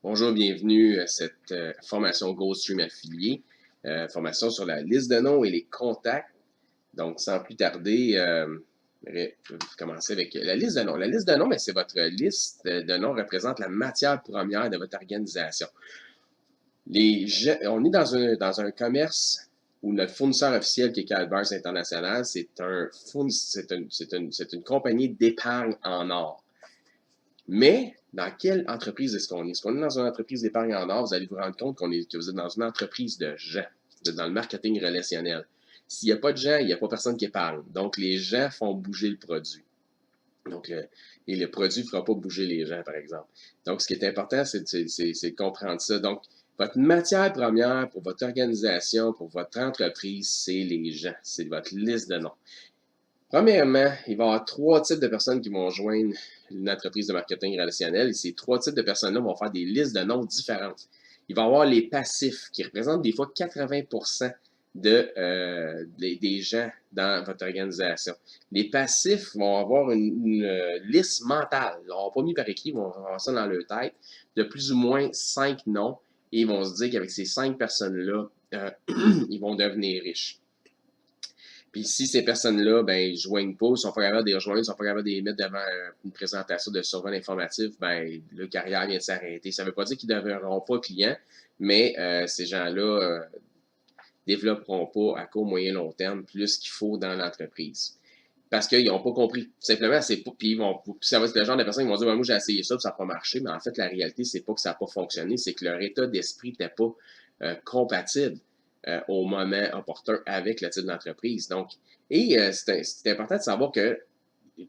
Bonjour, bienvenue à cette formation GoStream affiliée, formation sur la liste de noms et les contacts. Donc, sans plus tarder, je vais commencer avec la liste de noms. La liste de noms, c'est votre liste de noms représente la matière première de votre organisation. On est dans un commerce où notre fournisseur officiel, qui est Calbars International, c'est une compagnie d'épargne en or. Mais dans quelle entreprise est-ce qu'on est? Est-ce qu'on est dans une entreprise d'épargne en or? Vous allez vous rendre compte que vous êtes dans une entreprise de gens. Vous êtes dans le marketing relationnel. S'il n'y a pas de gens, il n'y a pas personne qui épargne. Donc, les gens font bouger le produit. Donc, et le produit ne fera pas bouger les gens, par exemple. Donc, ce qui est important, c'est de comprendre ça. Donc, votre matière première pour votre organisation, pour votre entreprise, c'est les gens. C'est votre liste de noms. Premièrement, il va y avoir trois types de personnes qui vont joindre une entreprise de marketing relationnel. Et ces trois types de personnes-là vont faire des listes de noms différentes. Il va y avoir les passifs qui représentent des fois 80% des gens dans votre organisation. Les passifs vont avoir une liste mentale. Ils n'auront pas mis par écrit, ils vont avoir ça dans leur tête, de plus ou moins 5 noms. Et ils vont se dire qu'avec ces 5 personnes-là, ils vont devenir riches. Puis si ces personnes-là, ben, ils joignent pas, ils sont pas capables de les rejoindre, ils sont pas capables de les mettre devant une présentation de survol informatif, ben, leur carrière vient de s'arrêter. Ça veut pas dire qu'ils ne deviendront pas clients, mais ces gens-là développeront pas à court, moyen, long terme plus qu'il faut dans l'entreprise. Parce qu'ils n'ont pas compris. Simplement, c'est pas. Puis ça va être le genre de personnes qui vont dire, moi j'ai essayé ça, puis ça n'a pas marché. Mais en fait, la réalité, c'est pas que ça n'a pas fonctionné, c'est que leur état d'esprit n'était pas compatible au moment opportun avec le type d'entreprise. Donc, c'est important de savoir que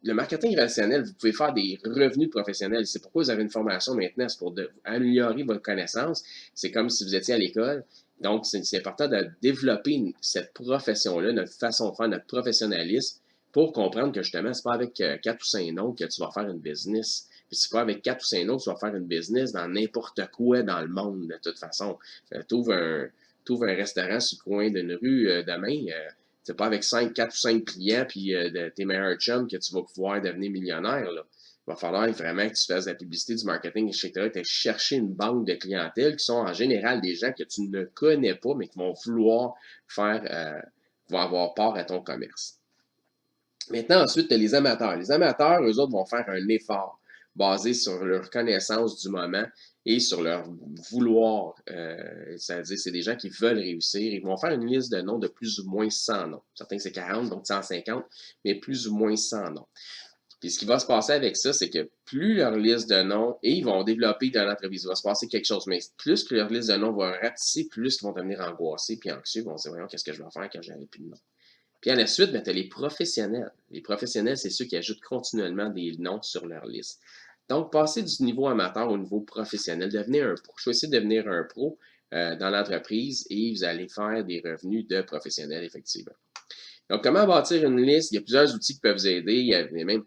le marketing relationnel, vous pouvez faire des revenus professionnels. C'est pourquoi vous avez une formation maintenant, c'est pour améliorer votre connaissance. C'est comme si vous étiez à l'école. Donc, c'est important de développer cette profession-là, notre façon de faire, notre professionnalisme, pour comprendre que justement, c'est pas avec 4 ou 5 noms que tu vas faire une business. Puis c'est pas avec 4 ou 5 noms que tu vas faire une business dans n'importe quoi dans le monde, de toute façon. Tu ouvres un restaurant sur le coin d'une rue demain, c'est pas avec 4 ou 5 clients puis tes meilleurs chums que tu vas pouvoir devenir millionnaire. Là. Il va falloir vraiment que tu fasses de la publicité, du marketing, etc. Tu chercher une banque de clientèle qui sont en général des gens que tu ne connais pas, mais qui vont vouloir vont avoir part à ton commerce. Maintenant, ensuite, tu as les amateurs. Les amateurs, eux autres, vont faire un effort basé sur leur connaissance du moment et sur leur vouloir. C'est-à-dire, c'est des gens qui veulent réussir. Ils vont faire une liste de noms de plus ou moins 100 noms. Certains, c'est 40, donc 150, mais plus ou moins 100 noms. Puis ce qui va se passer avec ça, c'est que plus leur liste de noms, et ils vont développer dans l'entreprise, il va se passer quelque chose, mais plus que leur liste de noms va ratisser, plus ils vont devenir angoissés puis anxieux, ils vont se dire, voyons, qu'est-ce que je vais faire quand j'aurai plus de noms. Puis à la suite, ben, tu as les professionnels. Les professionnels, c'est ceux qui ajoutent continuellement des noms sur leur liste. Donc, passer du niveau amateur au niveau professionnel, devenir un pro. Choisissez de devenir un pro dans l'entreprise et vous allez faire des revenus de professionnels, effectivement. Donc, comment bâtir une liste? Il y a plusieurs outils qui peuvent vous aider. Il y a même, vous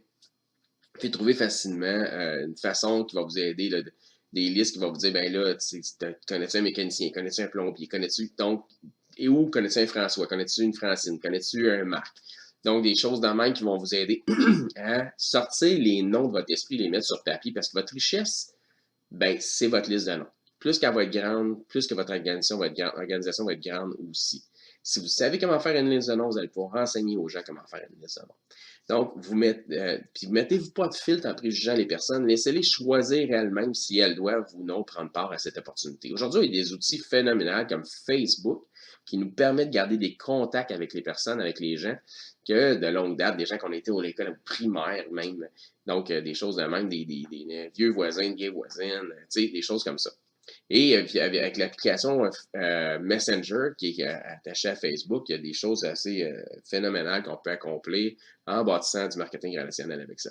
pouvez trouver facilement une façon qui va vous aider, là, des listes qui vont vous dire, ben là, connais-tu un mécanicien, connais-tu un plombier, connais-tu, donc, et où connais-tu un François, connais-tu une Francine, connais-tu un Marc? Donc, des choses dans même qui vont vous aider à sortir les noms de votre esprit, les mettre sur papier, parce que votre richesse, ben, c'est votre liste de noms. Plus qu'elle va être grande, plus que votre organisation va être grande aussi. Si vous savez comment faire une liste de noms, vous allez pouvoir renseigner aux gens comment faire une liste de noms. Donc, puis mettez-vous pas de filtre en préjugeant les personnes. Laissez-les choisir elles-mêmes si elles doivent ou non prendre part à cette opportunité. Aujourd'hui, il y a des outils phénoménaux comme Facebook qui nous permettent de garder des contacts avec les personnes, avec les gens, que de longue date, des gens qu'on était à l'école primaire même. Donc, des choses de même, des vieux voisins, des vieilles voisines, des choses comme ça. Et avec l'application Messenger qui est attachée à Facebook, il y a des choses assez phénoménales qu'on peut accomplir en bâtissant du marketing relationnel avec ça.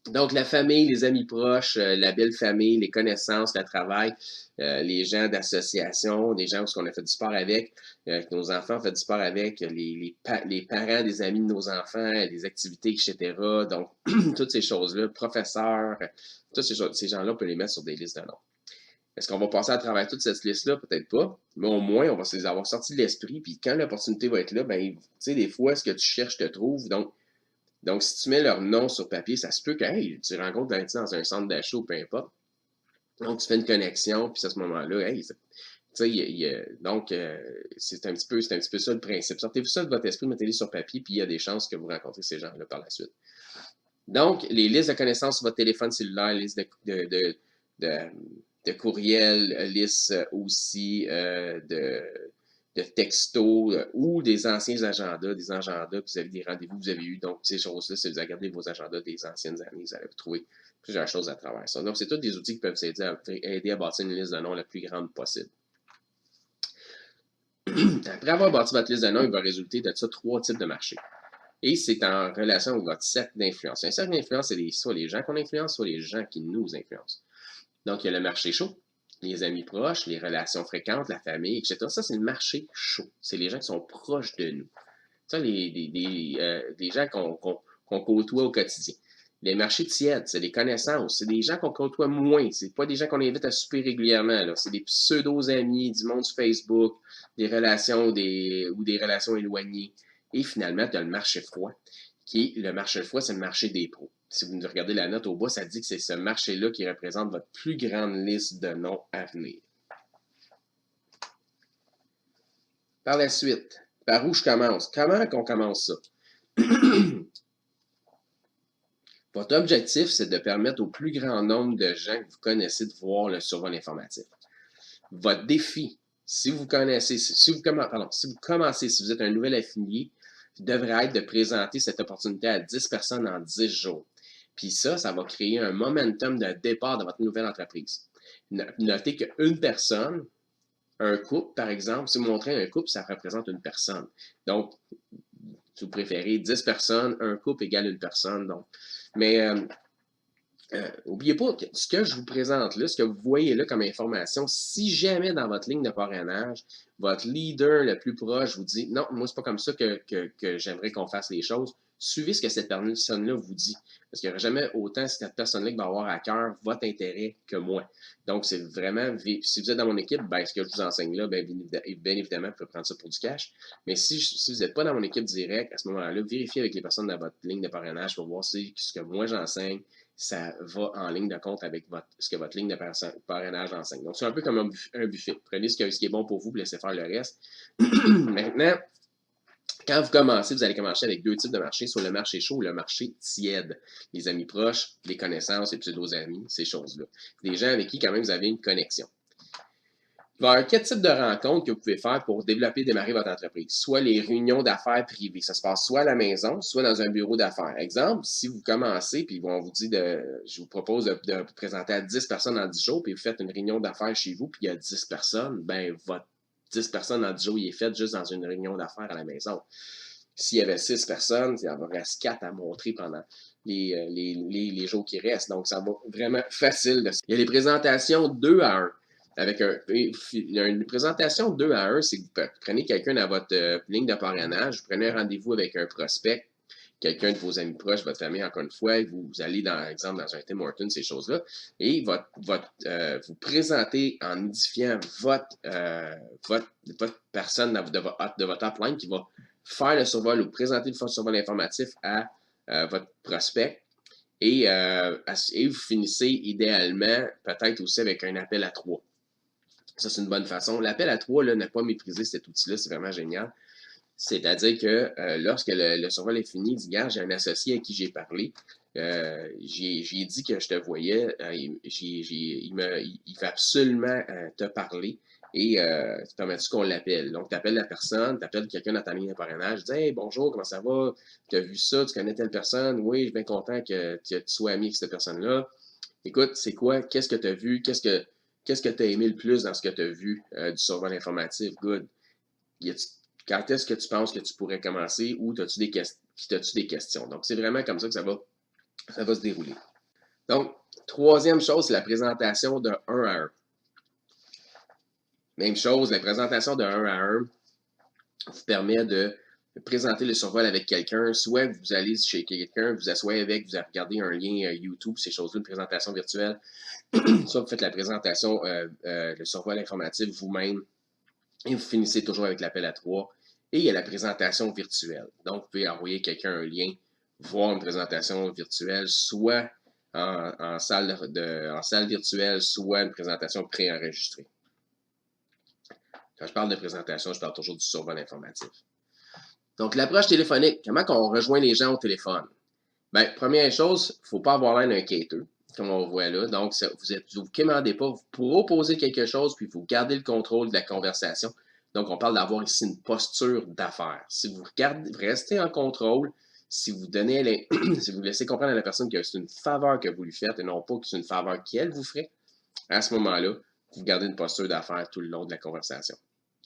Donc, la famille, les amis proches, la belle famille, les connaissances, le travail, les gens d'association, des gens qu'on a fait du sport avec, que nos enfants ont fait du sport avec, les parents des amis de nos enfants, les activités, etc. Donc, toutes ces choses-là, professeurs, tous ces gens-là, on peut les mettre sur des listes de noms. Est-ce qu'on va passer à travers toute cette liste-là? Peut-être pas. Mais au moins, on va se les avoir sortis de l'esprit. Puis quand l'opportunité va être là, ben, tu sais, des fois, ce que tu cherches te trouve. Donc, si tu mets leur nom sur papier, ça se peut que hey, tu rencontres dans un centre d'achat ou peu importe. Donc, tu fais une connexion, puis à ce moment-là, hey, tu sais, donc, c'est un petit peu ça le principe. Sortez-vous ça de votre esprit, mettez-les sur papier, puis il y a des chances que vous rencontrez ces gens-là par la suite. Donc, les listes de connaissances sur votre téléphone cellulaire, listes de, de courriels, listes aussi de textos ou des anciens agendas, des agendas que vous avez des rendez-vous que vous avez eus. Donc, ces choses-là, si vous regardez vos agendas des anciennes années, vous allez trouver plusieurs choses à travers ça. Donc, c'est tous des outils qui peuvent vous aider à bâtir une liste de noms la plus grande possible. Après avoir bâti votre liste de noms, il va résulter de ça 3 types de marchés. Et c'est en relation avec votre cercle d'influence. Un cercle d'influence, c'est soit les gens qu'on influence, soit les gens qui nous influencent. Donc, il y a le marché chaud, les amis proches, les relations fréquentes, la famille, etc. Ça, c'est le marché chaud. C'est les gens qui sont proches de nous. Ça, les gens qu'on côtoie au quotidien. Les marchés tièdes, c'est des connaissances. C'est des gens qu'on côtoie moins. C'est pas des gens qu'on invite à souper régulièrement. C'est des pseudo-amis, du monde sur Facebook, des relations ou des relations éloignées. Et finalement, tu as le marché froid, qui est le marché froid, c'est le marché des pros. Si vous regardez la note au bas, ça dit que c'est ce marché-là qui représente votre plus grande liste de noms à venir. Par la suite, par où je commence? Comment qu'on commence ça? Votre objectif, c'est de permettre au plus grand nombre de gens que vous connaissez de voir le survol informatif. Votre défi, si vous commencez, si vous êtes un nouvel affilié, devrait être de présenter cette opportunité à 10 personnes en 10 jours. Puis ça va créer un momentum de départ de votre nouvelle entreprise. Notez qu'une personne, un couple, par exemple, si vous montrez un couple, ça représente une personne. Donc, si vous préférez 10 personnes, un couple égale une personne. Donc. Mais n'oubliez pas que ce que je vous présente là, ce que vous voyez là comme information, si jamais dans votre ligne de parrainage, votre leader le plus proche vous dit non, moi, c'est pas comme ça que j'aimerais qu'on fasse les choses, suivez ce que cette personne-là vous dit. Parce qu'il n'y aura jamais autant cette personne-là qui va avoir à cœur votre intérêt que moi. Donc, c'est vraiment, si vous êtes dans mon équipe, ben, ce que je vous enseigne là, bien évidemment, vous pouvez prendre ça pour du cash. Mais si vous n'êtes pas dans mon équipe directe, à ce moment-là, vérifiez avec les personnes dans votre ligne de parrainage pour voir si ce que moi j'enseigne, ça va en ligne de compte avec ce que votre ligne de parrainage enseigne. Donc, c'est un peu comme un buffet. Prenez ce qui est bon pour vous, laissez faire le reste. Maintenant, quand vous commencez, vous allez commencer avec 2 types de marchés, soit le marché chaud ou le marché tiède. Les amis proches, les connaissances, les pseudo-amis, ces choses-là. Des gens avec qui, quand même, vous avez une connexion. Il va y avoir 4 types de rencontres que vous pouvez faire pour développer et démarrer votre entreprise. Soit les réunions d'affaires privées. Ça se passe soit à la maison, soit dans un bureau d'affaires. Exemple, si vous commencez, puis on vous dit je vous propose de vous présenter à 10 personnes en 10 jours, puis vous faites une réunion d'affaires chez vous, puis il y a 10 personnes, ben votre 10 personnes en 10 jours, il est fait juste dans une réunion d'affaires à la maison. S'il y avait 6 personnes, il en reste 4 à montrer pendant les jours qui restent. Donc, ça va vraiment facile. Il y a les présentations 2 à 1. Il y a une présentation 2 à 1, c'est que vous prenez quelqu'un dans votre ligne de parrainage, vous prenez un rendez-vous avec un prospect, quelqu'un de vos amis proches, votre famille, encore une fois, vous allez, par exemple, dans un Tim Hortons, ces choses-là, et vous présentez en identifiant votre personne de votre upline qui va faire le survol ou présenter le survol informatif à votre prospect. Et vous finissez idéalement peut-être aussi avec un appel à 3. Ça, c'est une bonne façon. L'appel à 3, ne pas mépriser cet outil-là, c'est vraiment génial. C'est-à-dire que lorsque le survol est fini, il dit, regarde, j'ai un associé à qui j'ai parlé, j'ai dit que je te voyais, il veut absolument te parler et permets-tu qu'on l'appelle? Donc, tu appelles la personne, tu appelles quelqu'un dans ta ligne de parrainage, tu dis, hey, bonjour, comment ça va? Tu as vu ça? Tu connais telle personne? Oui, je suis bien content que tu sois ami avec cette personne-là. Écoute, c'est quoi? Qu'est-ce que tu as vu? Qu'est-ce que tu as aimé le plus dans ce que tu as vu du survol informatif? Good. Quand est-ce que tu penses que tu pourrais commencer ou as-tu des questions? Donc, c'est vraiment comme ça que ça va se dérouler. Donc, troisième chose, c'est la présentation de 1 à 1. Même chose, la présentation de 1 à 1 vous permet de présenter le survol avec quelqu'un, soit vous allez chez quelqu'un, vous asseyez avec, vous regardez un lien YouTube, ces choses-là, une présentation virtuelle, soit vous faites la présentation, le survol informatif vous-même, et vous finissez toujours avec l'appel à 3. Et il y a la présentation virtuelle. Donc, vous pouvez envoyer quelqu'un un lien, voir une présentation virtuelle, soit en salle virtuelle, soit une présentation préenregistrée. Quand je parle de présentation, je parle toujours du survol informatif. Donc, l'approche téléphonique, comment on rejoint les gens au téléphone? Bien, première chose, il ne faut pas avoir l'air d'un quêteux, comme on voit là. Donc, vous ne vous commandez pas, vous proposez quelque chose, puis vous gardez le contrôle de la conversation. Donc, on parle d'avoir ici une posture d'affaires. Si vous restez en contrôle, si vous donnez si vous laissez comprendre à la personne que c'est une faveur que vous lui faites et non pas que c'est une faveur qu'elle vous ferait, à ce moment-là, vous gardez une posture d'affaires tout le long de la conversation.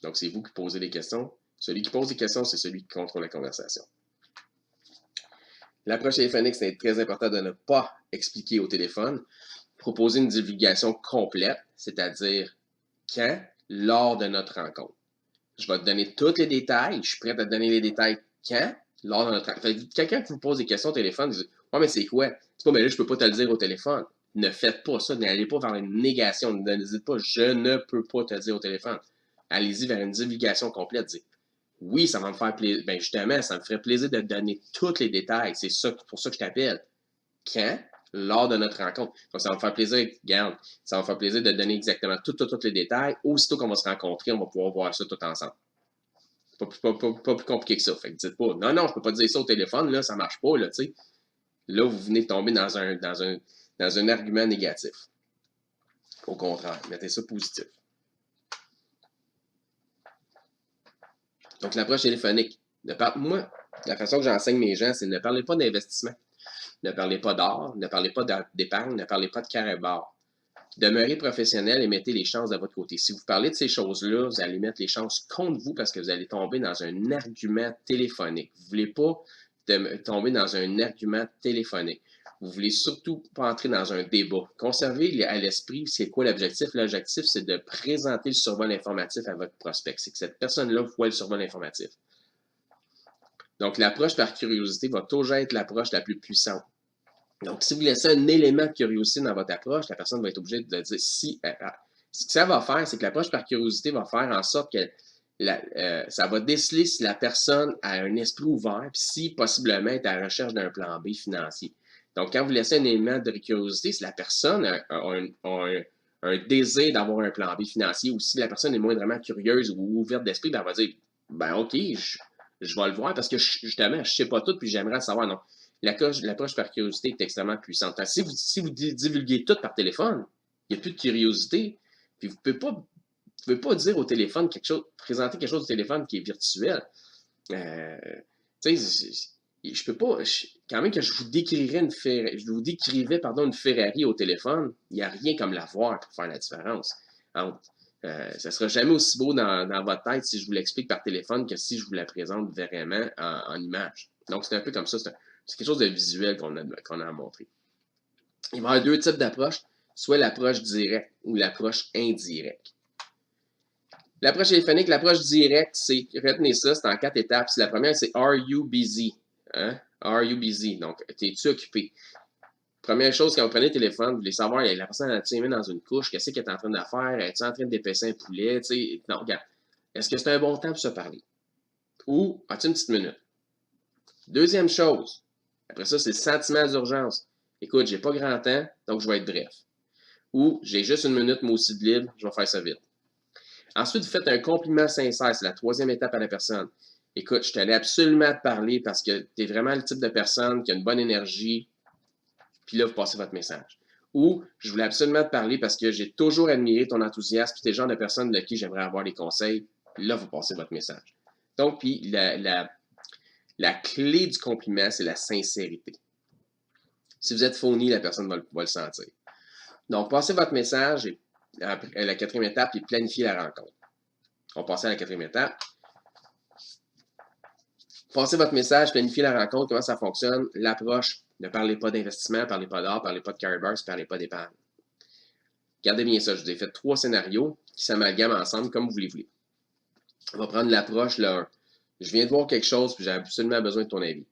Donc, c'est vous qui posez les questions. Celui qui pose les questions, c'est celui qui contrôle la conversation. L'approche téléphonique, c'est très important de ne pas expliquer au téléphone. Proposer une divulgation complète, c'est-à-dire quand, lors de notre rencontre. Je vais te donner tous les détails. Je suis prêt à te donner les détails quand, lors de notre rencontre. Quelqu'un qui vous pose des questions au téléphone, vous dit « Ouais, mais c'est quoi? » C'est pas « Mais là, je peux pas te le dire au téléphone. » Ne faites pas ça. N'allez pas vers une négation. Ne dites pas « Je ne peux pas te le dire au téléphone. » Allez-y vers une divulgation complète. Dites oui, ça va me faire plaisir. Ben justement, ça me ferait plaisir de te donner tous les détails. C'est pour ça que je t'appelle. Quand? Lors de notre rencontre. Donc, ça va me faire plaisir, regarde, ça va me faire plaisir de te donner exactement tous les détails. Aussitôt qu'on va se rencontrer, on va pouvoir voir ça tout ensemble. Pas plus compliqué que ça. Fait que dites pas, non, je peux pas te dire ça au téléphone, là, ça marche pas, là, tu sais. Là, vous venez de tomber dans un argument négatif. Au contraire, mettez ça positif. Donc, l'approche téléphonique. Moi, la façon que j'enseigne mes gens, c'est ne parlez pas d'investissement. Ne parlez pas d'or, ne parlez pas d'épargne, ne parlez pas de carré barre. Demeurez professionnel et mettez les chances de votre côté. Si vous parlez de ces choses-là, vous allez mettre les chances contre vous parce que vous allez tomber dans un argument téléphonique. Vous ne voulez pas tomber dans un argument téléphonique. Vous ne voulez surtout pas entrer dans un débat. Conservez à l'esprit, c'est quoi l'objectif? L'objectif, c'est de présenter le survol informatif à votre prospect. C'est que cette personne-là voit le survol informatif. Donc, l'approche par curiosité va toujours être l'approche la plus puissante. Donc, si vous laissez un élément de curiosité dans votre approche, la personne va être obligée de dire si. Ce que ça va faire, c'est que l'approche par curiosité va faire en sorte que ça va déceler si la personne a un esprit ouvert, puis si possiblement est à la recherche d'un plan B financier. Donc, quand vous laissez un élément de curiosité, si la personne a un désir d'avoir un plan B financier, ou si la personne est moindrement curieuse ou ouverte d'esprit, ben, elle va dire ben OK, je vais le voir parce que justement, je ne sais pas tout, puis j'aimerais savoir. Non. L'approche par curiosité est extrêmement puissante. Si vous divulguez tout par téléphone, il n'y a plus de curiosité, puis vous ne pouvez pas dire au téléphone présenter quelque chose au téléphone qui est virtuel. Tu sais, je peux pas. Quand même que je vous décrivais une Ferrari au téléphone, il n'y a rien comme la voir pour faire la différence. Ça ne sera jamais aussi beau dans votre tête si je vous l'explique par téléphone que si je vous la présente vraiment en image. Donc, c'est un peu comme ça. C'est quelque chose de visuel qu'on a à montrer. Il va y avoir deux types d'approches, soit l'approche directe ou l'approche indirecte. L'approche téléphonique, l'approche directe, retenez ça, c'est en 4 étapes. La première, c'est Are you busy? Hein? Are you busy? Donc, es-tu occupé? Première chose, quand vous prenez le téléphone, vous voulez savoir, la personne a-t-il mis dans une couche, qu'est-ce qu'elle est en train de faire? Es-tu en train de d'épaisser un poulet? Non, regarde. Est-ce que c'est un bon temps pour se parler? Ou as-tu une petite minute? Deuxième chose, après ça, c'est le sentiment d'urgence. Écoute, j'ai pas grand temps, donc je vais être bref. Ou j'ai juste une minute, moi aussi de libre, je vais faire ça vite. Ensuite, vous faites un compliment sincère, c'est la troisième étape à la personne. Écoute, je t'allais absolument te parler parce que tu es vraiment le type de personne qui a une bonne énergie, puis là, vous passez votre message. Ou, je voulais absolument te parler parce que j'ai toujours admiré ton enthousiasme, puis tu es le genre de personne de qui j'aimerais avoir des conseils, là, vous passez votre message. Donc, puis la clé du compliment, c'est la sincérité. Si vous êtes phony, la personne va le sentir. Donc, passez votre message et après, la quatrième étape, et planifiez la rencontre. On va passer à la quatrième étape. Passez votre message, planifiez la rencontre, comment ça fonctionne. L'approche, ne parlez pas d'investissement, ne parlez pas d'or, ne parlez pas de carry bars, ne parlez pas d'épargne. Regardez bien ça, je vous ai fait 3 scénarios qui s'amalgament ensemble comme vous les voulez. On va prendre l'approche, le 1. Je viens de voir quelque chose, puis j'ai absolument besoin de ton avis.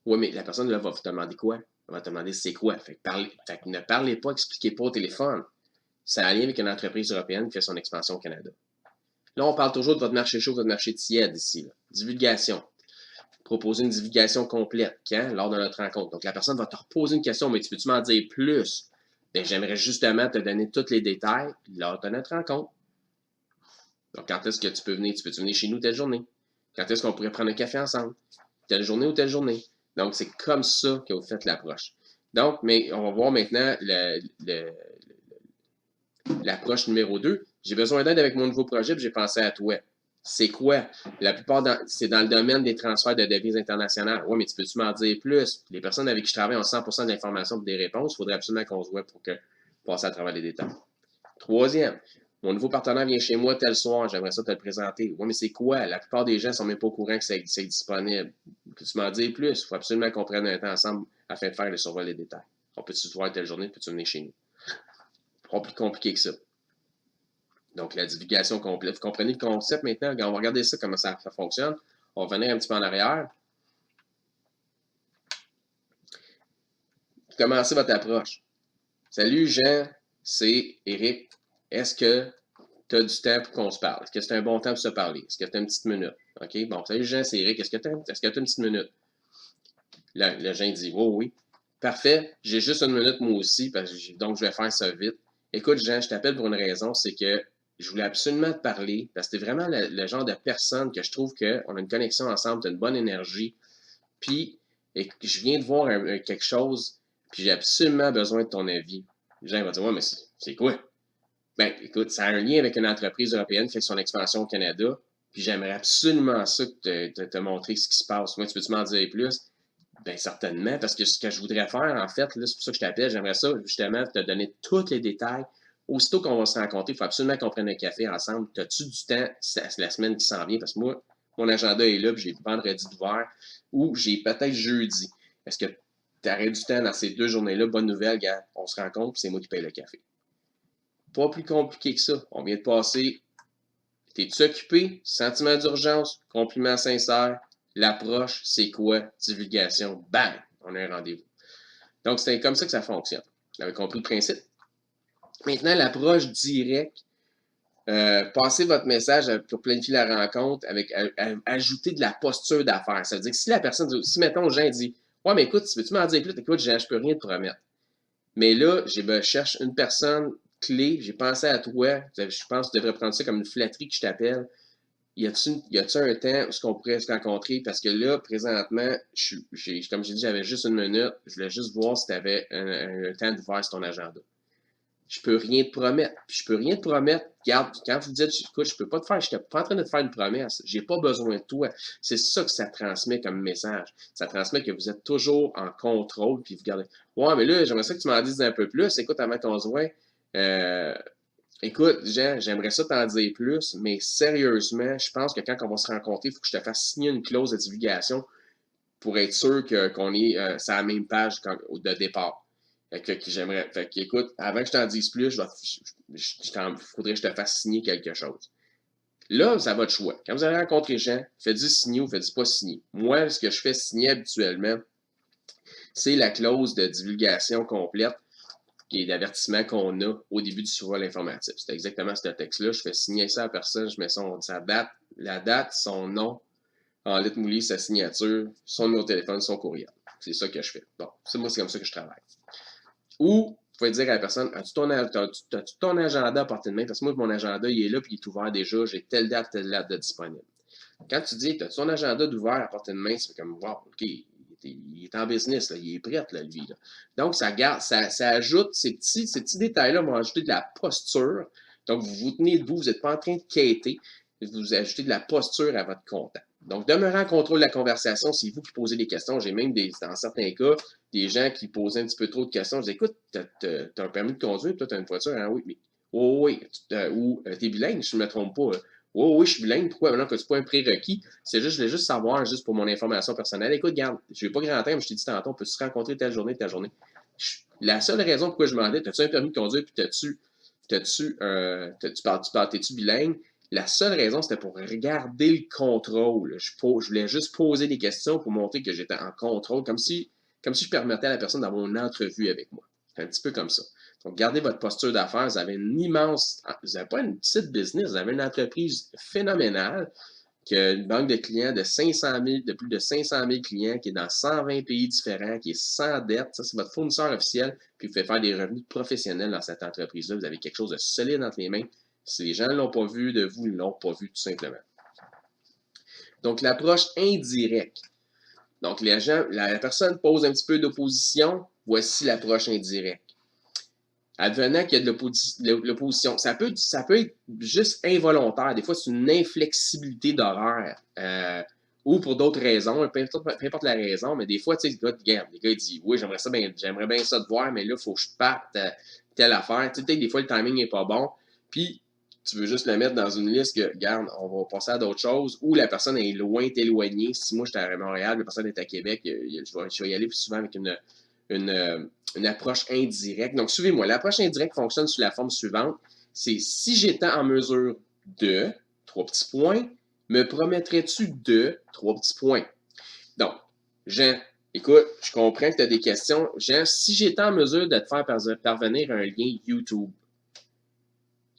Oui, mais la personne là, va vous demander quoi? Elle va te demander c'est quoi. Fait que ne parlez pas, expliquez pas au téléphone. Ça a un lien avec une entreprise européenne qui fait son expansion au Canada. Là, on parle toujours de votre marché chaud, votre marché tiède ici. Là. Divulgation. proposer une divulgation complète. Quand? Lors de notre rencontre. Donc, la personne va te reposer une question, mais tu peux-tu m'en dire plus? Bien, j'aimerais justement te donner tous les détails lors de notre rencontre. Donc, quand est-ce que tu peux venir? Tu peux-tu venir chez nous telle journée? Quand est-ce qu'on pourrait prendre un café ensemble? Telle journée ou telle journée? Donc, c'est comme ça que vous faites l'approche. Donc, mais on va voir maintenant l'approche numéro 2. J'ai besoin d'aide avec mon nouveau projet, puis j'ai pensé à toi. C'est quoi? La plupart, c'est dans le domaine des transferts de devises internationales. Oui, mais tu peux-tu m'en dire plus? Les personnes avec qui je travaille ont 100% de l'information pour des réponses. Il faudrait absolument qu'on se voit pour passer à travers les détails. Troisième, mon nouveau partenaire vient chez moi tel soir, j'aimerais ça te le présenter. Oui, mais c'est quoi? La plupart des gens ne sont même pas au courant que c'est disponible. Peux-tu m'en dire plus? Il faut absolument qu'on prenne un temps ensemble afin de faire le survol des détails. On peut-tu te voir telle journée, peux-tu venir chez nous? Pas plus compliqué que ça. Donc, la divulgation complète. Vous comprenez le concept maintenant? On va regarder ça, comment ça fonctionne. On va venir un petit peu en arrière. Commencez votre approche. Salut Jean, c'est Eric. Est-ce que tu as du temps pour qu'on se parle? Est-ce que c'est un bon temps pour se parler? Est-ce que tu as une petite minute? OK? Bon, salut Jean, c'est Eric. Est-ce que tu as une petite minute? Le Jean dit oh, oui. Parfait. J'ai juste une minute moi aussi, donc je vais faire ça vite. Écoute, Jean, je t'appelle pour une raison, c'est que je voulais absolument te parler, parce que tu es vraiment le genre de personne que je trouve qu'on a une connexion ensemble, tu as une bonne énergie, puis je viens de voir quelque chose, puis j'ai absolument besoin de ton avis. Jean va dire, ouais, mais c'est quoi? Ben, écoute, ça a un lien avec une entreprise européenne qui fait son expansion au Canada, puis j'aimerais absolument ça te montrer ce qui se passe. Moi, tu peux-tu m'en dire plus? Bien, certainement, parce que ce que je voudrais faire, en fait, c'est pour ça que je t'appelle, j'aimerais ça, justement, te donner tous les détails. Aussitôt qu'on va se rencontrer, il faut absolument qu'on prenne un café ensemble. As-tu du temps la semaine qui s'en vient? Parce que moi, mon agenda est là, puis j'ai vendredi d'ouvert, ou j'ai peut-être jeudi. Est-ce que tu aurais du temps dans ces 2 journées-là? Bonne nouvelle, gars, on se rencontre, puis c'est moi qui paye le café. Pas plus compliqué que ça. On vient de passer. T'es-tu occupé? Sentiment d'urgence? Compliment sincère? L'approche, c'est quoi? Divulgation. Bang! On a un rendez-vous. Donc, c'est comme ça que ça fonctionne. Vous avez compris le principe? Maintenant, l'approche directe. Passez votre message pour planifier la rencontre avec ajouter de la posture d'affaires. Ça veut dire que si la personne, si mettons, Jean dit ouais, mais écoute, peux-tu m'en dire plus? Écoute, Jean, je peux rien te promettre. Mais là, je cherche une personne clé, j'ai pensé à toi. Je pense que tu devrais prendre ça comme une flatterie que je t'appelle. Y a-tu un temps où on pourrait se rencontrer? Parce que là, présentement, comme j'ai dit, j'avais juste une minute. Je voulais juste voir si tu avais un temps d'ouvert sur ton agenda. Je peux rien te promettre. Puis je peux rien te promettre. Regarde, quand vous dites, écoute, je peux pas te faire, je suis pas en train de te faire une promesse. J'ai pas besoin de toi. C'est ça que ça transmet comme message. Ça transmet que vous êtes toujours en contrôle, puis vous gardez. Ouais, mais là, j'aimerais ça que tu m'en dises un peu plus. Écoute, avant qu'on se voit, écoute, Jean, j'aimerais ça t'en dire plus, mais sérieusement, je pense que quand on va se rencontrer, il faut que je te fasse signer une clause de divulgation pour être sûr qu'on est sur la même page de départ. Fait que j'aimerais. Fait que, écoute, avant que je t'en dise plus, faudrait que je te fasse signer quelque chose. Là, ça va de choix. Quand vous allez rencontrer Jean, faites-y signer ou faites-y pas signer. Moi, ce que je fais signer habituellement, c'est la clause de divulgation complète qui est d'avertissement qu'on a au début du survol informatif. C'est exactement ce texte-là. Je fais signer ça à la personne, je mets sa date, la date, son nom, en lettres moulées, sa signature, son numéro de téléphone, son courriel. C'est ça que je fais. Bon, moi, c'est comme ça que je travaille. Ou, vous pouvez dire à la personne, as-tu ton agenda à portée de main? Parce que moi, mon agenda, il est là, puis il est ouvert déjà, j'ai telle date de disponible. Quand tu dis, as-tu ton agenda d'ouvert à portée de main, c'est comme, wow, OK, il est en business, là, il est prêt, là, lui. Là. Donc, ça ajoute, ces petits détails-là vont ajouter de la posture. Donc, vous vous tenez debout, vous n'êtes pas en train de quêter, vous ajoutez de la posture à votre contact. Donc, demeurant en contrôle de la conversation, c'est vous qui posez des questions. J'ai même, dans certains cas, des gens qui posaient un petit peu trop de questions. Je dis, écoute, t'as un permis de conduire, toi, t'as une voiture, hein? Oui, mais, oh, oui, ou t'es bilingue, je ne me trompe pas. Oh, oui, je suis bilingue. Pourquoi maintenant que c'est pas un prérequis? C'est juste, je voulais juste savoir, juste pour mon information personnelle. Écoute, regarde, je n'ai pas grand temps, mais je t'ai dit tantôt, on peut se rencontrer telle journée, telle journée. La seule raison pourquoi je me demandais, t'as-tu un permis de conduire, puis t'es-tu bilingue? La seule raison, c'était pour regarder le contrôle. Je voulais juste poser des questions pour montrer que j'étais en contrôle, comme si je permettais à la personne d'avoir une entrevue avec moi. C'est un petit peu comme ça. Donc, gardez votre posture d'affaires. Vous avez une immense... Vous n'avez pas une petite business, vous avez une entreprise phénoménale une banque de clients de 500 000, de plus de 500 000 clients, qui est dans 120 pays différents, qui est sans dette. Ça, c'est votre fournisseur officiel, puis vous pouvez faire des revenus professionnels dans cette entreprise-là. Vous avez quelque chose de solide entre les mains. Si les gens ne l'ont pas vu de vous, ils ne l'ont pas vu tout simplement. Donc, l'approche indirecte. Donc, la personne pose un petit peu d'opposition. Voici l'approche indirecte. Advenant qu'il y a de l'opposition, ça peut être juste involontaire. Des fois, c'est une inflexibilité d'horaire. Ou pour d'autres raisons, peu importe la raison, mais des fois, tu sais, le gars il dit oui, j'aimerais bien ça te voir, mais là, il faut que je parte telle affaire. Tu sais, des fois, le timing n'est pas bon. Puis, tu veux juste le mettre dans une liste que, regarde, on va passer à d'autres choses, ou la personne est loin, éloignée. Si moi, j'étais à Montréal, la personne est à Québec, je vais y aller plus souvent avec une approche indirecte. Donc, suivez-moi. L'approche indirecte fonctionne sous la forme suivante. C'est si j'étais en mesure de, 3 petits points, me promettrais-tu de, 3 petits points. Donc, Jean, écoute, je comprends que tu as des questions. Jean, si j'étais en mesure de te faire parvenir un lien YouTube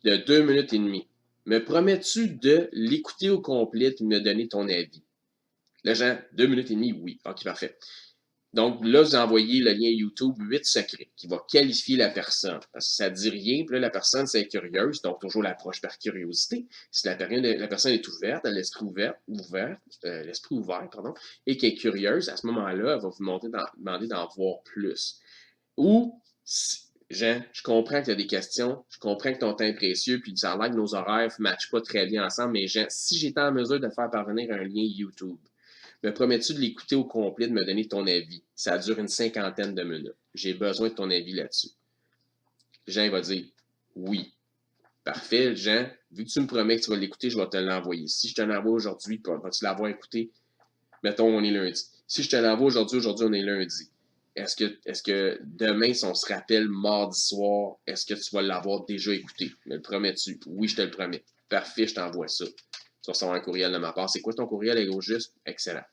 de 2 minutes et demie, me promets-tu de l'écouter au complet et de me donner ton avis? Là, Jean, 2 minutes et demie, oui. OK, parfait. Donc là, vous envoyez le lien YouTube 8 secrets qui va qualifier la personne. Parce que ça ne dit rien, puis là, la personne, c'est curieuse, donc toujours l'approche par curiosité. Si la personne est ouverte, elle a l'esprit ouvert, et qu'elle est curieuse, à ce moment-là, elle va vous demander d'en voir plus. Ou, Jean, je comprends que tu as des questions, je comprends que ton temps est précieux, puis ça a l'air que nos horaires ne matchent pas très bien ensemble, mais Jean, si j'étais en mesure de faire parvenir un lien YouTube, me promets-tu de l'écouter au complet, de me donner ton avis? Ça dure une 50aine de minutes. J'ai besoin de ton avis là-dessus. Jean va dire oui. Parfait, Jean. Vu que tu me promets que tu vas l'écouter, je vais te l'envoyer. Si je te l'envoie aujourd'hui, vas-tu l'avoir écouté? Mettons, on est lundi. Si je te l'envoie aujourd'hui, on est lundi. Est-ce que demain, si on se rappelle mardi soir, est-ce que tu vas l'avoir déjà écouté? Me le promets-tu? Oui, je te le promets. Parfait, je t'envoie ça. Tu vas recevoir un courriel de ma part. C'est quoi ton courriel, Ego Juste? Excellent.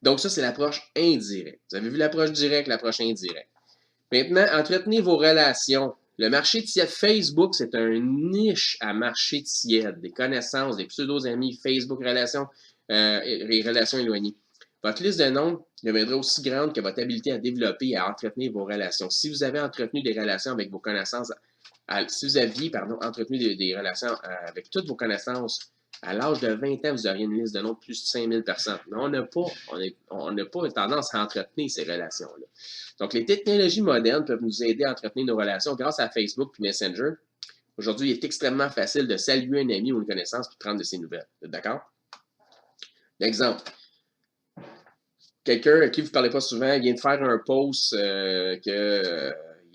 Donc, ça, c'est l'approche indirecte. Vous avez vu l'approche directe, l'approche indirecte. Maintenant, entretenez vos relations. Le marché tiède Facebook, c'est un niche à marché tiède. Des connaissances, des pseudo-amis, Facebook relations, les relations éloignées. Votre liste de noms deviendra aussi grande que votre habilité à développer et à entretenir vos relations. Si vous avez entretenu des relations avec vos connaissances, si vous aviez, entretenu des relations avec toutes vos connaissances à l'âge de 20 ans, vous auriez une liste de noms de plus de 5000 personnes. Mais on n'a pas tendance à entretenir ces relations-là. Donc, les technologies modernes peuvent nous aider à entretenir nos relations grâce à Facebook et Messenger. Aujourd'hui, il est extrêmement facile de saluer un ami ou une connaissance et de prendre de ses nouvelles. D'accord? Exemple. Quelqu'un à qui vous ne parlez pas souvent vient de faire un post qu'il a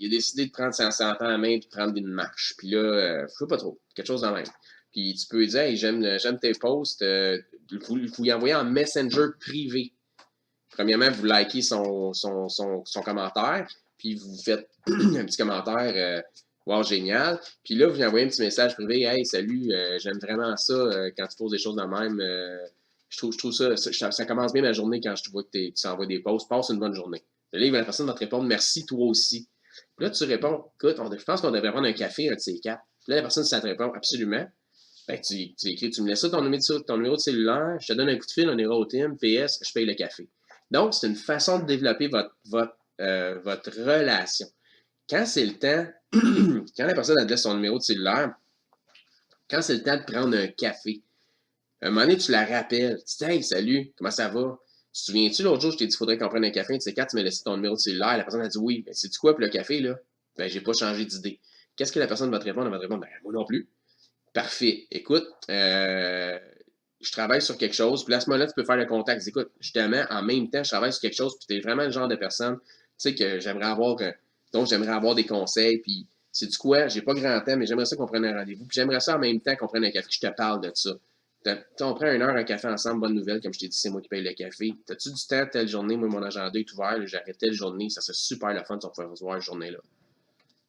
décidé de prendre son santé en main et de prendre une marche. Puis là, je ne sais pas trop, quelque chose dans même. Puis tu peux lui dire, hey, j'aime tes posts, vous lui envoyer en Messenger privé. Premièrement, vous likez son commentaire, puis vous faites un petit commentaire, wow, génial. Puis là, vous lui envoyez un petit message privé, hey, salut, j'aime vraiment ça quand tu poses des choses de même. Je trouve ça commence bien ma journée quand je te vois que tu envoies des posts. Passe une bonne journée. Là, la personne va te répondre, merci, toi aussi. Puis là, tu réponds, écoute, je pense qu'on devrait prendre un café, un de ces quatre. Puis là, la personne, si ça te répond, absolument. Ben, tu écris, tu me laisses ça, ton numéro de cellulaire, je te donne un coup de fil, on ira au team, PS, je paye le café. Donc, c'est une façon de développer votre relation. Quand c'est le temps, quand la personne adresse son numéro de cellulaire, quand c'est le temps de prendre un café, à un moment donné, tu la rappelles. Tu dis, hey, salut, comment ça va? Tu te souviens-tu, l'autre jour, je t'ai dit qu'il faudrait qu'on prenne un café, tu sais, quand tu m'as laissé ton numéro de cellulaire, la personne a dit oui. Ben, c'est-tu quoi pour le café, là? Ben, j'ai pas changé d'idée. Qu'est-ce que la personne va te répondre? Elle va te répondre, ben, moi non plus. Parfait. Écoute, je travaille sur quelque chose, puis là, à ce moment-là, tu peux faire le contact. Dis, écoute, justement, en même temps, je travaille sur quelque chose, puis tu es vraiment le genre de personne, tu sais, que j'aimerais avoir, donc j'aimerais avoir des conseils, puis sais-tu quoi, j'ai pas grand temps, mais j'aimerais ça qu'on prenne un rendez-vous, puis j'aimerais ça en même temps qu'on prenne un café, je te parle de ça. On prend 1 heure un café ensemble, bonne nouvelle, comme je t'ai dit, c'est moi qui paye le café. T'as-tu du temps telle journée? Moi, mon agenda est ouvert, j'arrête telle journée, ça serait super le fun si on pouvait recevoir cette journée-là.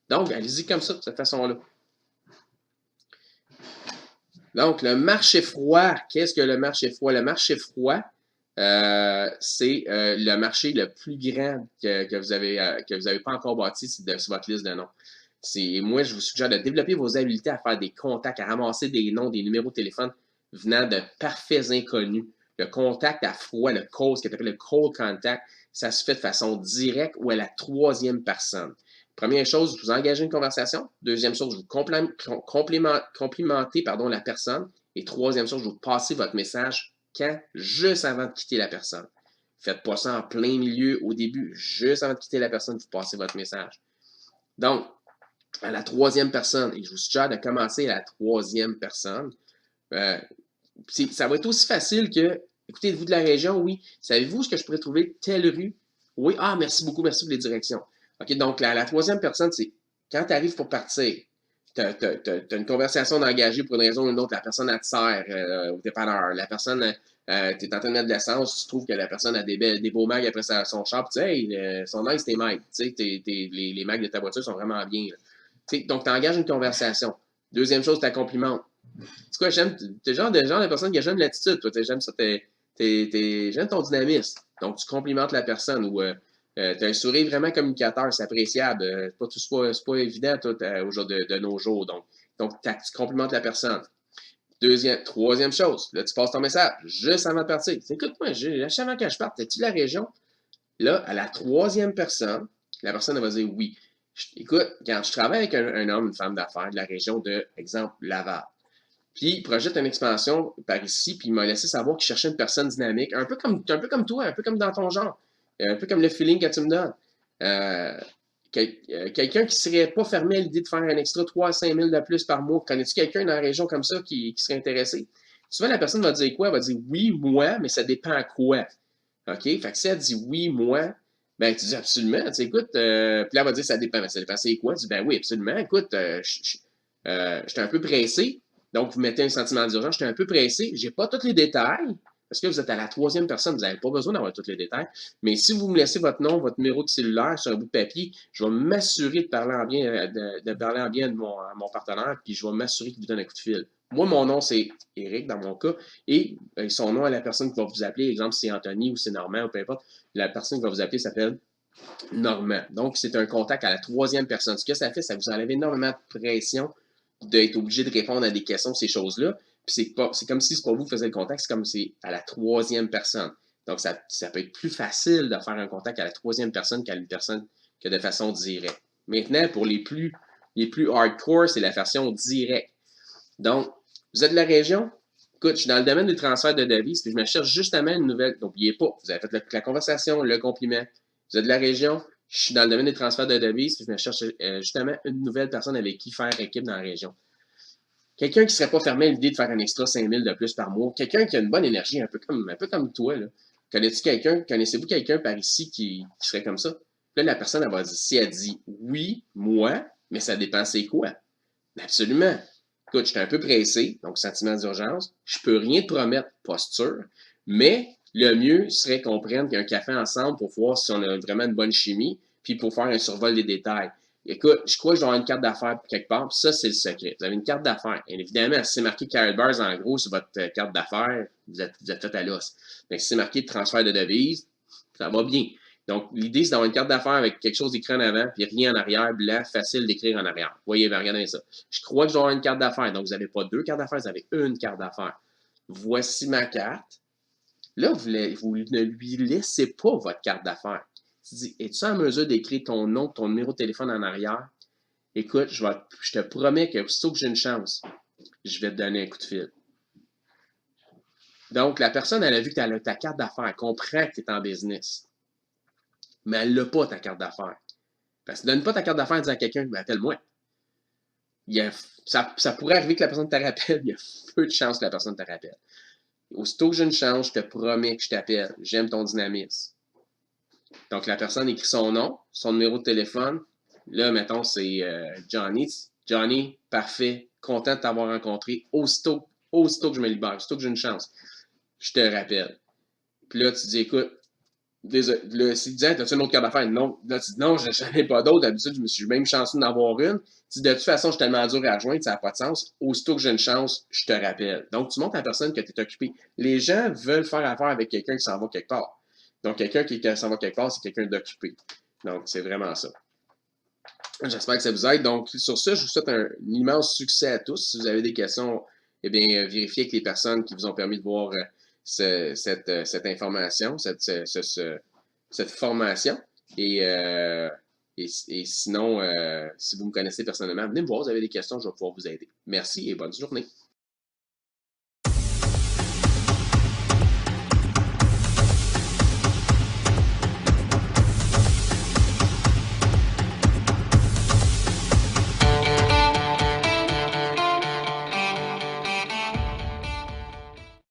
Donc, allez-y comme ça, de cette façon-là. Donc, le marché froid, qu'est-ce que le marché froid? Le marché froid, c'est le marché le plus grand que vous avez pas encore bâti sur votre liste de noms. Moi, je vous suggère de développer vos habiletés à faire des contacts, à ramasser des noms, des numéros de téléphone venant de parfaits inconnus. Le contact à froid, le cold, ce qu'on appelle le cold contact, ça se fait de façon directe ou à la troisième personne. Première chose, vous engagez une conversation. Deuxième chose, vous complimentez la personne. Et troisième chose, vous passez votre message quand? Juste avant de quitter la personne. Faites pas ça en plein milieu au début. Juste avant de quitter la personne, vous passez votre message. Donc, à la troisième personne, et je vous suggère de commencer à la troisième personne, ça va être aussi facile que, écoutez, vous de la région, oui, savez-vous ce que je pourrais trouver telle rue? Oui, ah, merci beaucoup, merci pour les directions. OK, donc la troisième personne, c'est quand tu arrives pour partir, tu as une conversation d'engagé pour une raison ou une autre, la personne elle te sert au dépanneur, la personne, tu es en train de mettre de l'essence, tu trouves que la personne a des beaux mags après son char, puis tu sais, hey, son nice tes mags, tu sais, les mags de ta voiture sont vraiment bien. Donc, tu engages une conversation. Deuxième chose, tu la complimentes. C'est quoi, t'es le genre de personne qui a jamais l'attitude, toi, j'aime ça, j'aime ton dynamisme. Donc, tu complimentes la personne ou tu as un sourire vraiment communicateur, c'est appréciable. C'est pas évident tout, de nos jours. Donc tu complimentes la personne. Troisième chose, là, tu passes ton message juste avant de partir. Écoute-moi, juste avant que je parte, es-tu de la région? Là, à la troisième personne, la personne elle va dire oui. Écoute, quand je travaille avec un homme, une femme d'affaires de la région de, exemple, Laval, puis il projette une expansion par ici, puis il m'a laissé savoir qu'il cherchait une personne dynamique, un peu comme toi, un peu comme dans ton genre, un peu comme le feeling que tu me donnes. Quelqu'un qui ne serait pas fermé à l'idée de faire un extra 3 à 5 000 de plus par mois. Connais-tu quelqu'un dans la région comme ça qui serait intéressé? Souvent, la personne va dire quoi? Elle va dire oui, moi, mais ça dépend à quoi. OK? Fait que si elle dit oui, moi, ben tu dis absolument. Tu sais, écoute, puis là, elle va dire ça dépend. Ben, ça dépend, c'est quoi? Tu dis ben oui, absolument. Écoute, j'étais un peu pressé. Donc, vous mettez un sentiment d'urgence. J'étais un peu pressé. J'ai pas tous les détails. Parce que vous êtes à la troisième personne, vous n'avez pas besoin d'avoir tous les détails. Mais si vous me laissez votre nom, votre numéro de cellulaire sur un bout de papier, je vais m'assurer de parler en bien de mon partenaire, puis je vais m'assurer qu'il vous donne un coup de fil. Moi, mon nom, c'est Eric dans mon cas, et son nom à la personne qui va vous appeler, exemple, si c'est Anthony ou c'est Normand ou peu importe, la personne qui va vous appeler s'appelle Normand. Donc, c'est un contact à la troisième personne. Ce que ça fait, ça vous enlève énormément de pression d'être obligé de répondre à des questions, ces choses-là. Puis c'est comme si c'est pas vous qui faisiez le contact, c'est comme si c'est à la troisième personne. Donc, ça peut être plus facile de faire un contact à la troisième personne qu'à une personne que de façon directe. Maintenant, pour les plus hardcore, c'est la version directe. Donc, vous êtes de la région? Écoute, je suis dans le domaine du transfert de devises, puis je me cherche justement une nouvelle. N'oubliez pas, vous avez fait la conversation, le compliment. Vous êtes de la région? Je suis dans le domaine des transferts de devises, puis je me cherche justement une nouvelle personne avec qui faire équipe dans la région. Quelqu'un qui ne serait pas fermé à l'idée de faire un extra 5 000 de plus par mois. Quelqu'un qui a une bonne énergie, un peu comme toi. Connaissez-vous quelqu'un par ici qui serait comme ça? Là, la personne, elle va dire, si elle dit oui, moi, mais ça dépend c'est quoi. Absolument. Écoute, j'étais un peu pressé, donc sentiment d'urgence. Je peux rien te promettre, posture, mais le mieux serait qu'on prenne un café ensemble pour voir si on a vraiment une bonne chimie, puis pour faire un survol des détails. Écoute, je crois que je dois avoir une carte d'affaires quelque part, puis ça, c'est le secret. Vous avez une carte d'affaires. Et évidemment, si c'est marqué Carrot Bars en gros sur votre carte d'affaires, vous êtes fait à l'os. Mais si c'est marqué transfert de devises, ça va bien. Donc, l'idée, c'est d'avoir une carte d'affaires avec quelque chose d'écrit en avant, puis rien en arrière, blanc, facile d'écrire en arrière. Voyez, regardez ça. Je crois que je dois avoir une carte d'affaires. Donc, vous n'avez pas deux cartes d'affaires, vous avez une carte d'affaires. Voici ma carte. Là, vous ne lui laissez pas votre carte d'affaires. Tu dis, es-tu en mesure d'écrire ton nom, ton numéro de téléphone en arrière? Écoute, je te promets que aussitôt que j'ai une chance, je vais te donner un coup de fil. Donc, la personne, elle a vu que tu as ta carte d'affaires, elle comprend que tu es en business. Mais elle n'a pas ta carte d'affaires. Parce que donne pas ta carte d'affaires en disant à quelqu'un, ben, appelle-moi. Ça pourrait arriver que la personne te rappelle, il y a peu de chances que la personne te rappelle. Aussitôt que j'ai une chance, je te promets que je t'appelle. J'aime ton dynamisme. Donc, la personne écrit son nom, son numéro de téléphone. Là, mettons, c'est Johnny. Johnny, parfait, content de t'avoir rencontré. Aussitôt que je me libère, aussitôt que j'ai une chance, je te rappelle. Puis là, tu dis, écoute, désolé, si tu dis, as-tu une autre carte d'affaires? Non. Là, tu dis, non, je n'en ai pas d'autre. D'habitude, je me suis même chanceux d'en avoir une. Tu dis, de toute façon, je suis tellement dur à rejoindre, ça n'a pas de sens. Aussitôt que j'ai une chance, je te rappelle. Donc, tu montres à la personne que tu es occupé. Les gens veulent faire affaire avec quelqu'un qui s'en va quelque part. Donc, quelqu'un qui s'en va quelque part, c'est quelqu'un d'occupé. Donc, c'est vraiment ça. J'espère que ça vous aide. Donc, sur ça, je vous souhaite un immense succès à tous. Si vous avez des questions, eh bien, vérifiez avec les personnes qui vous ont permis de voir cette information, cette formation. Et sinon, si vous me connaissez personnellement, venez me voir, vous avez des questions, je vais pouvoir vous aider. Merci et bonne journée.